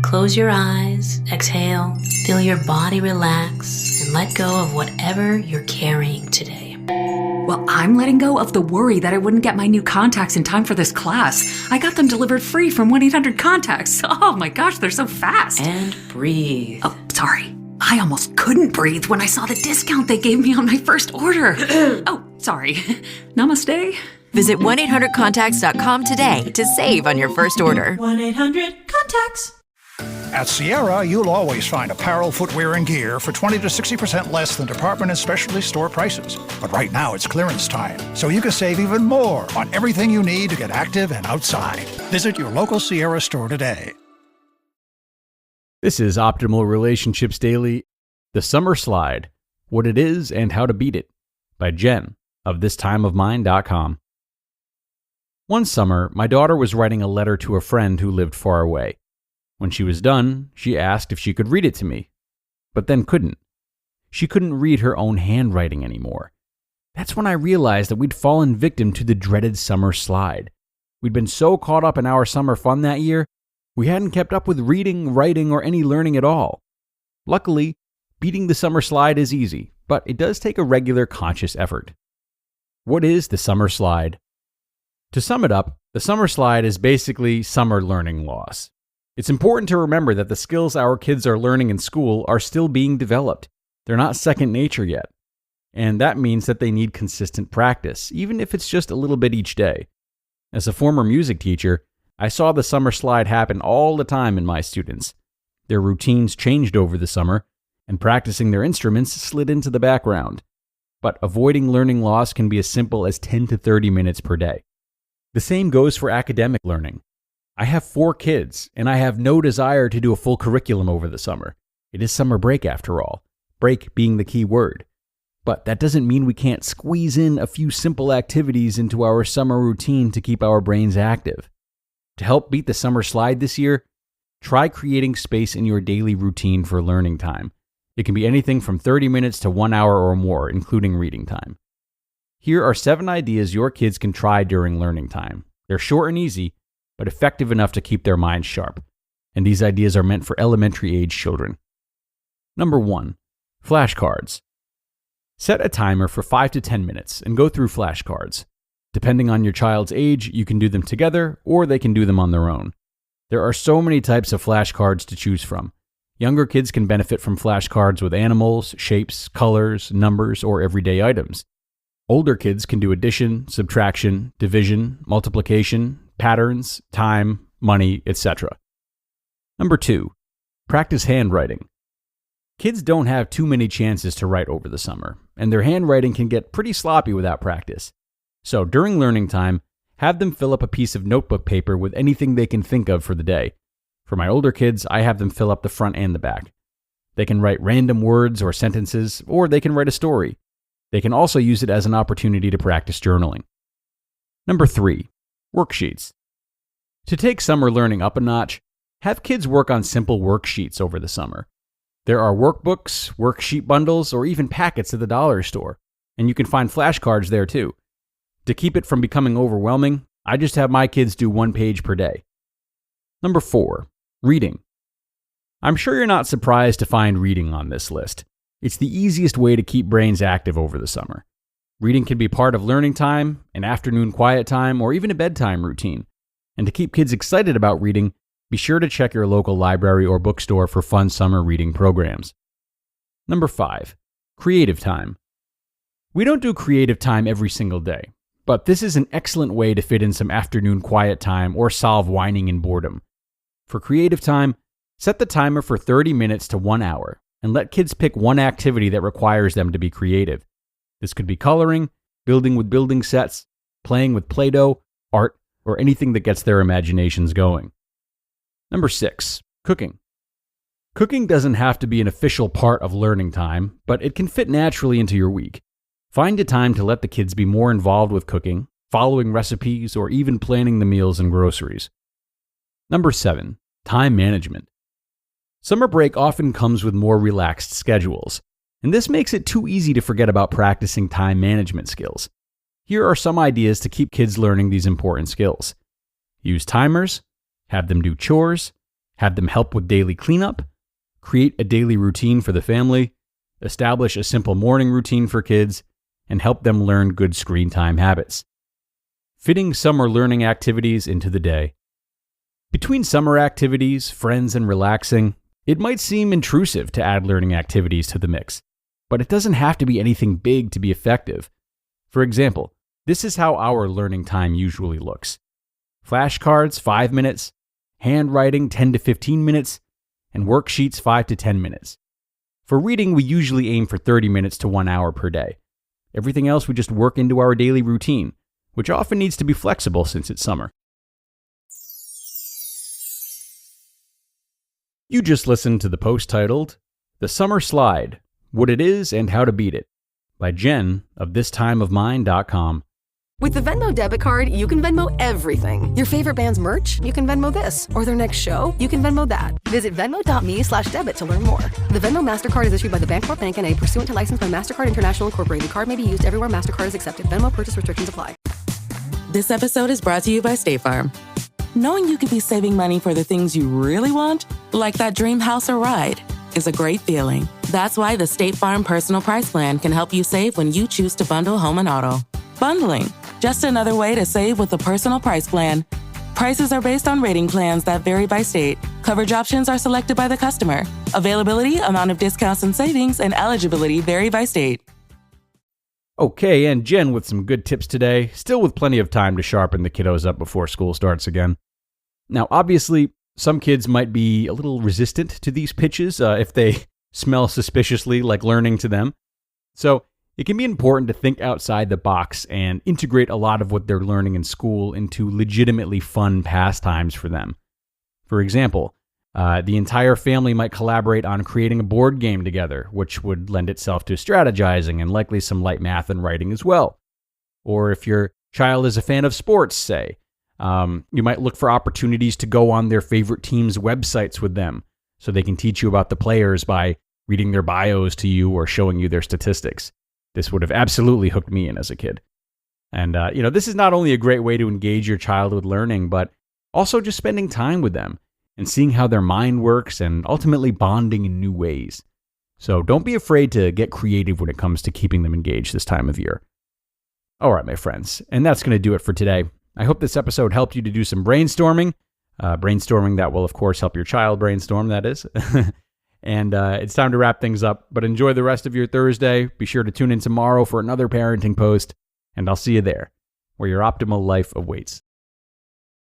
Close your eyes, exhale, feel your body relax, and let go of whatever you're carrying today. Well, I'm letting go of the worry that I wouldn't get my new contacts in time for this class. I got them delivered free from 1-800-CONTACTS. Oh my gosh, they're so fast. And breathe. Oh, sorry. I almost couldn't breathe when I saw the discount they gave me on my first order. Oh, sorry. Namaste. Visit 1-800-CONTACTS.com today to save on your first order. 1-800-CONTACTS. At Sierra, you'll always find apparel, footwear, and gear for 20 to 60% less than department and specialty store prices. But right now, it's clearance time, so you can save even more on everything you need to get active and outside. Visit your local Sierra store today. This is Optimal Relationships Daily, The Summer Slide, What It Is and How to Beat It, by Jen of thistimeofmine.com. One summer, my daughter was writing a letter to a friend who lived far away. When she was done, she asked if she could read it to me, but then couldn't. She couldn't read her own handwriting anymore. That's when I realized that we'd fallen victim to the dreaded summer slide. We'd been so caught up in our summer fun that year, we hadn't kept up with reading, writing, or any learning at all. Luckily, beating the summer slide is easy, but it does take a regular conscious effort. What is the summer slide? To sum it up, the summer slide is basically summer learning loss. It's important to remember that the skills our kids are learning in school are still being developed. They're not second nature yet. And that means that they need consistent practice, even if it's just a little bit each day. As a former music teacher, I saw the summer slide happen all the time in my students. Their routines changed over the summer, and practicing their instruments slid into the background. But avoiding learning loss can be as simple as 10 to 30 minutes per day. The same goes for academic learning. I have 4 kids, and I have no desire to do a full curriculum over the summer. It is summer break after all, break being the key word. But that doesn't mean we can't squeeze in a few simple activities into our summer routine to keep our brains active. To help beat the summer slide this year, try creating space in your daily routine for learning time. It can be anything from 30 minutes to 1 hour or more, including reading time. Here are 7 ideas your kids can try during learning time. They're short and easy, but effective enough to keep their minds sharp. And these ideas are meant for elementary-age children. Number 1, flashcards. Set a timer for 5 to 10 minutes and go through flashcards. Depending on your child's age, you can do them together or they can do them on their own. There are so many types of flashcards to choose from. Younger kids can benefit from flashcards with animals, shapes, colors, numbers, or everyday items. Older kids can do addition, subtraction, division, multiplication, patterns, time, money, etc. Number 2, practice handwriting. Kids don't have too many chances to write over the summer, and their handwriting can get pretty sloppy without practice. So during learning time, have them fill up a piece of notebook paper with anything they can think of for the day. For my older kids, I have them fill up the front and the back. They can write random words or sentences, or they can write a story. They can also use it as an opportunity to practice journaling. Number 3, worksheets. To take summer learning up a notch, have kids work on simple worksheets over the summer. There are workbooks, worksheet bundles, or even packets at the dollar store, and you can find flashcards there too. To keep it from becoming overwhelming, I just have my kids do 1 page per day. Number 4, reading. I'm sure you're not surprised to find reading on this list. It's the easiest way to keep brains active over the summer. Reading can be part of learning time, an afternoon quiet time, or even a bedtime routine. And to keep kids excited about reading, be sure to check your local library or bookstore for fun summer reading programs. Number 5, creative time. We don't do creative time every single day, but this is an excellent way to fit in some afternoon quiet time or solve whining and boredom. For creative time, set the timer for 30 minutes to 1 hour and let kids pick one activity that requires them to be creative. This could be coloring, building with building sets, playing with Play-Doh, art, or anything that gets their imaginations going. Number 6, cooking. Cooking doesn't have to be an official part of learning time, but it can fit naturally into your week. Find a time to let the kids be more involved with cooking, following recipes, or even planning the meals and groceries. Number 7, time management. Summer break often comes with more relaxed schedules, and this makes it too easy to forget about practicing time management skills. Here are some ideas to keep kids learning these important skills. Use timers, have them do chores, have them help with daily cleanup, create a daily routine for the family, establish a simple morning routine for kids, and help them learn good screen time habits. Fitting summer learning activities into the day. Between summer activities, friends, and relaxing, it might seem intrusive to add learning activities to the mix, but it doesn't have to be anything big to be effective. For example, this is how our learning time usually looks. Flashcards, 5 minutes, handwriting, 10 to 15 minutes, and worksheets, 5 to 10 minutes. For reading, we usually aim for 30 minutes to 1 hour per day. Everything else we just work into our daily routine, which often needs to be flexible since it's summer. You just listened to the post titled, The Summer Slide, What It Is and How to Beat It, by Jen of thistimeofmine.com. With the Venmo debit card, you can Venmo everything. Your favorite band's merch? You can Venmo this. Or their next show? You can Venmo that. Visit Venmo.me/debit to learn more. The Venmo MasterCard is issued by the Bancorp Bank N.A. pursuant to license by MasterCard International Incorporated. The card may be used everywhere MasterCard is accepted. Venmo purchase restrictions apply. This episode is brought to you by State Farm. Knowing you could be saving money for the things you really want, like that dream house or ride, is a great feeling. That's why the State Farm Personal Price Plan can help you save when you choose to bundle home and auto. Bundling, just another way to save with the Personal Price Plan. Prices are based on rating plans that vary by state. Coverage options are selected by the customer. Availability, amount of discounts and savings, and eligibility vary by state. Okay, and Jen with some good tips today, still with plenty of time to sharpen the kiddos up before school starts again. Now, obviously, some kids might be a little resistant to these pitches if they smell suspiciously like learning to them. So it can be important to think outside the box and integrate a lot of what they're learning in school into legitimately fun pastimes for them. For example, the entire family might collaborate on creating a board game together, which would lend itself to strategizing and likely some light math and writing as well. Or if your child is a fan of sports, say, you might look for opportunities to go on their favorite team's websites with them so they can teach you about the players by reading their bios to you or showing you their statistics. This would have absolutely hooked me in as a kid. And, this is not only a great way to engage your child with learning, but also just spending time with them and seeing how their mind works and ultimately bonding in new ways. So don't be afraid to get creative when it comes to keeping them engaged this time of year. All right, my friends, and that's going to do it for today. I hope this episode helped you to do some brainstorming. Brainstorming that will, of course, help your child brainstorm, that is. And it's time to wrap things up, but enjoy the rest of your Thursday. Be sure to tune in tomorrow for another parenting post, and I'll see you there, where your optimal life awaits.